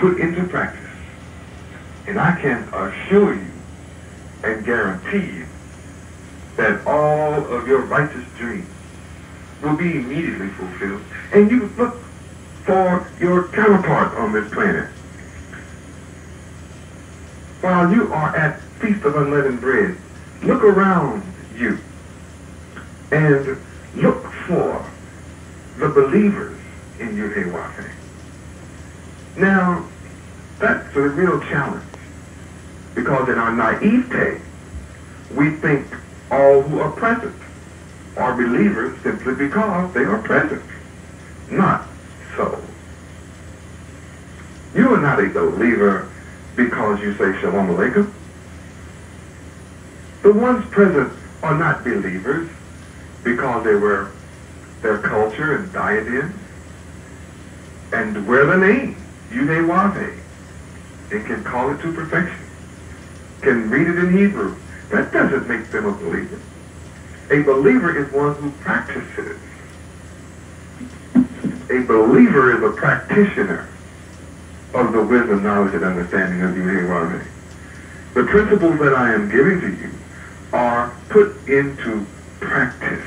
put into practice. And I can assure you and guarantee you that all of your righteous dreams will be immediately fulfilled. And you look for your counterpart on this planet. While you are at Feast of Unleavened Bread, look around you and look for the believers in Yehuwdah-Daniel. Now, that's a real challenge, because in our naivete, we think all who are present are believers simply because they are present. Not so. You are not a believer because you say Shalom Aleichem. The ones present are not believers because they wear their culture and diadem and wear the name Yehuwdah-Daniel and can call it to perfection, can read it in Hebrew. That doesn't make them a believer. A believer is one who practices. A believer is a practitioner of the wisdom, knowledge, and understanding of Yehuwdah-Daniel. The principles that I am giving to you are put into practice.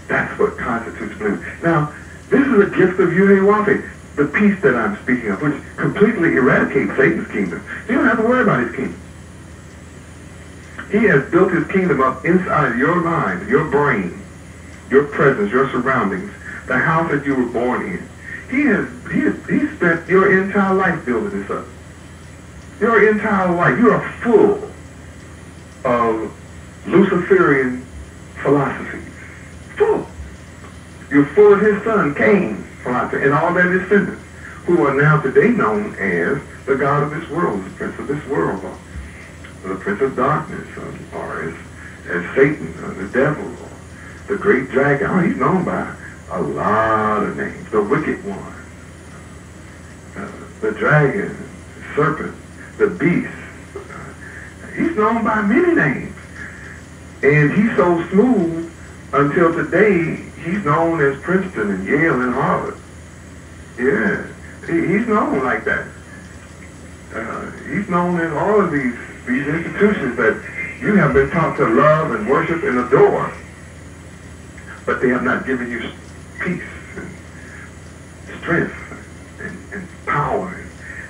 That's what constitutes belief. Now, this is a gift of Yehuwdah-Daniel, the peace that I'm speaking of, which completely eradicates Satan's kingdom. You don't have to worry about his kingdom. He has built his kingdom up inside your mind, your brain, your presence, your surroundings, the house that you were born in. He spent your entire life building this up. Your entire life. You are full of Luciferian philosophies. Full. You're full of his son, Cain's philosophy, and all their descendants, who are now today known as the God of this world, the prince of this world, or the prince of darkness, or as Satan, or the devil, or the great dragon. Oh, he's known by a lot of names. The wicked one, the dragon, the serpent, the beast. He's known by many names. And he's so smooth until today he's known as Princeton and Yale and Harvard. Yeah, he's known like that. He's known as all of these institutions that you have been taught to love and worship and adore. But they have not given you peace and strength and power.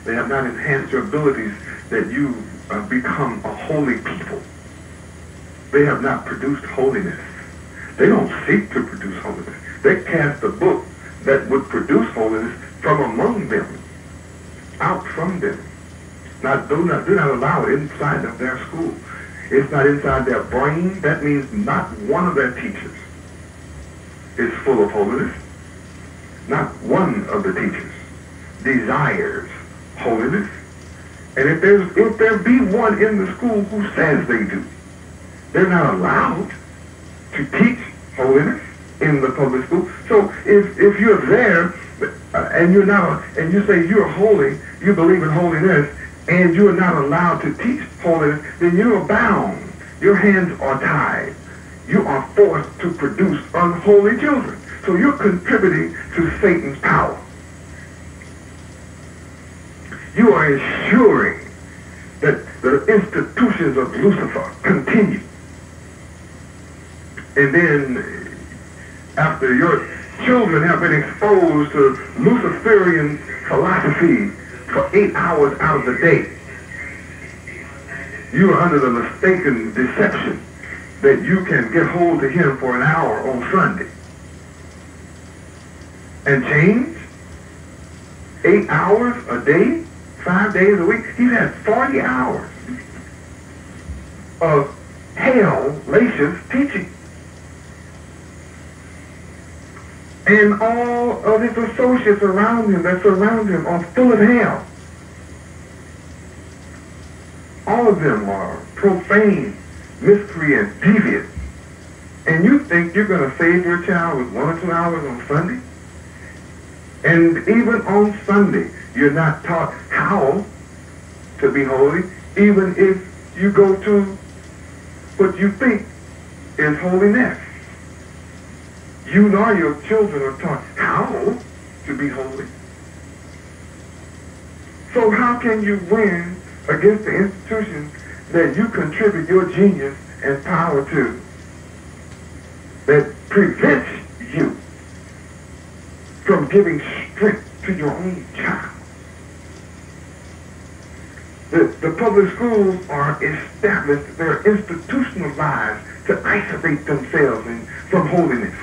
They have not enhanced your abilities that you become a holy people. They have not produced holiness. They don't seek to produce holiness. They cast a book that would produce holiness from among them, out from them. Do not allow it inside of their school. It's not inside their brain. That means not one of their teachers is full of holiness. Not one of the teachers desires holiness. And if there be one in the school who says they do, they're not allowed to teach holiness in the public school. So if you're there and you say you're holy, you believe in holiness, and you're not allowed to teach holiness, then you are bound. Your hands are tied. You are forced to produce unholy children. So you're contributing to Satan's power. You are ensuring that the institutions of Lucifer continue. And then, after your children have been exposed to Luciferian philosophy for 8 hours out of the day, you are under the mistaken deception that you can get hold of him for an hour on Sunday and change. 8 hours a day, 5 days a week. He's had 40 hours of hell-lacious teaching. And all of his associates around him that surround him are full of hell. All of them are profane, miscreant, deviant. And you think you're going to save your child with 1 or 2 hours on Sunday? And even on Sunday, you're not taught how to be holy, even if you go to what you think is holiness. You nor your children are taught how to be holy. So how can you win against the institutions that you contribute your genius and power to, that prevents you from giving strength to your own child? The public schools are established, they're institutionalized to isolate themselves from holiness.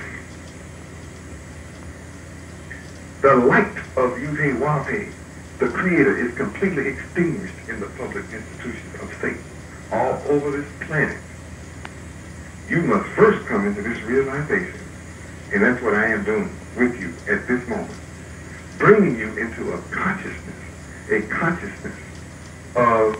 The light of Yehuwdah-Daniel, the Creator, is completely extinguished in the public institutions of Satan all over this planet. You must first come into this realization, and that's what I am doing with you at this moment, bringing you into a consciousness of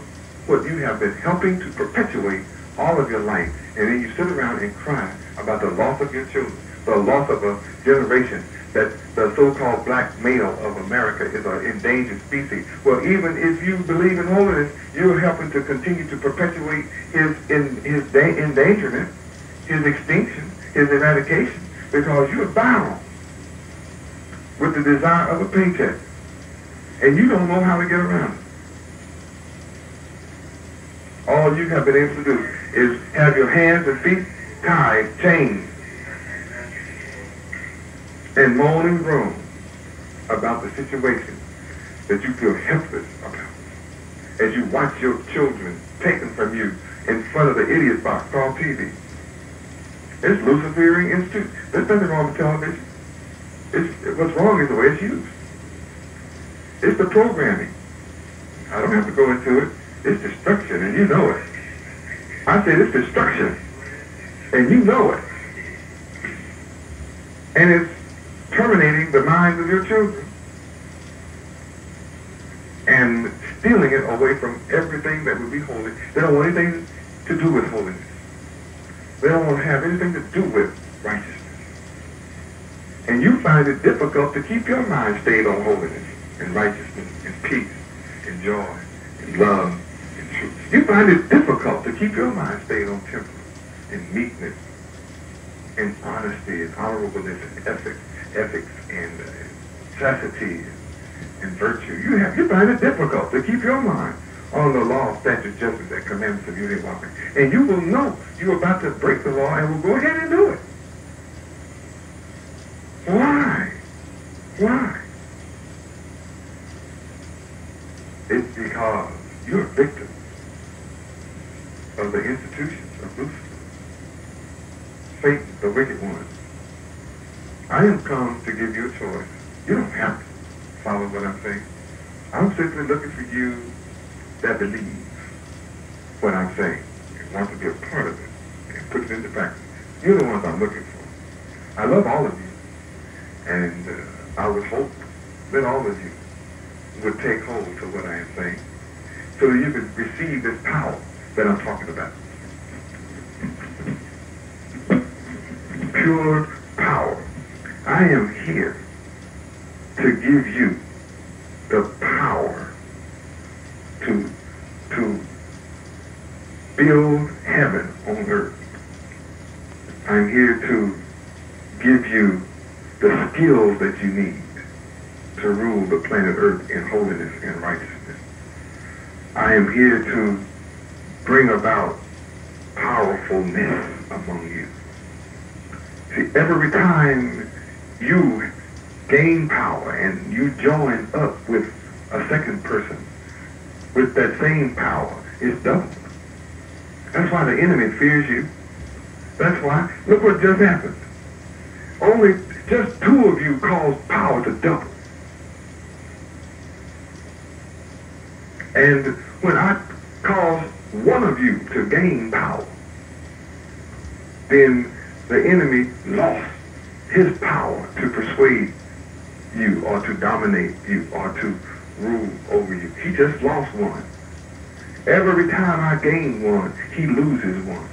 what you have been helping to perpetuate all of your life, and then you sit around and cry about the loss of your children, the loss of a generation, that the so-called black male of America is an endangered species. Well, even if you believe in holiness, you're helping to continue to perpetuate his endangerment, his extinction, his eradication, because you're bound with the desire of a paycheck, and you don't know how to get around it. All you have been able to do is have your hands and feet tied, chained, and moan and groan about the situation that you feel helpless about. As you watch your children taken from you in front of the idiot box called TV. It's Luciferian Institute. There's nothing wrong with television. What's wrong is the way it's used. It's the programming. I don't have to go into it. It's destruction, and you know it. I said it's destruction, and you know it. And it's terminating the minds of your children and stealing it away from everything that would be holy. They don't want anything to do with holiness. They don't want to have anything to do with righteousness. And you find it difficult to keep your mind stayed on holiness and righteousness and peace and joy and love and truth. You find it difficult to keep your mind stayed on temperance and meekness and honesty and honorableness and ethics and chastity and virtue. You find it difficult to keep your mind on the law, statutes, justice, and commandments of Yehuwdah-Daniel. And you will know you're about to break the law and will go ahead and do it. Why? Why? It's because you're a victim of the institutions of Lucifer, Satan, the wicked one. I am come to give you a choice. You don't have to follow what I'm saying. I'm simply looking for you that believe what I'm saying and want to be a part of it and put it into practice. You're the ones I'm looking for. I love all of you, and I would hope that all of you would take hold to what I am saying so that you could receive this power that I'm talking about. Pure power. I am here to give you the power to build heaven on earth. I'm here to give you the skills that you need to rule the planet Earth in holiness and righteousness. I am here to bring about powerfulness among you. See, every time you gain power and you join up with a second person with that same power, it's doubled. That's why the enemy fears you. That's why, look what just happened. Only just two of you caused power to double. And when I cause one of you to gain power, then the enemy lost his power to persuade you or to dominate you or to rule over you. He just lost one. Every time I gain one, he loses one.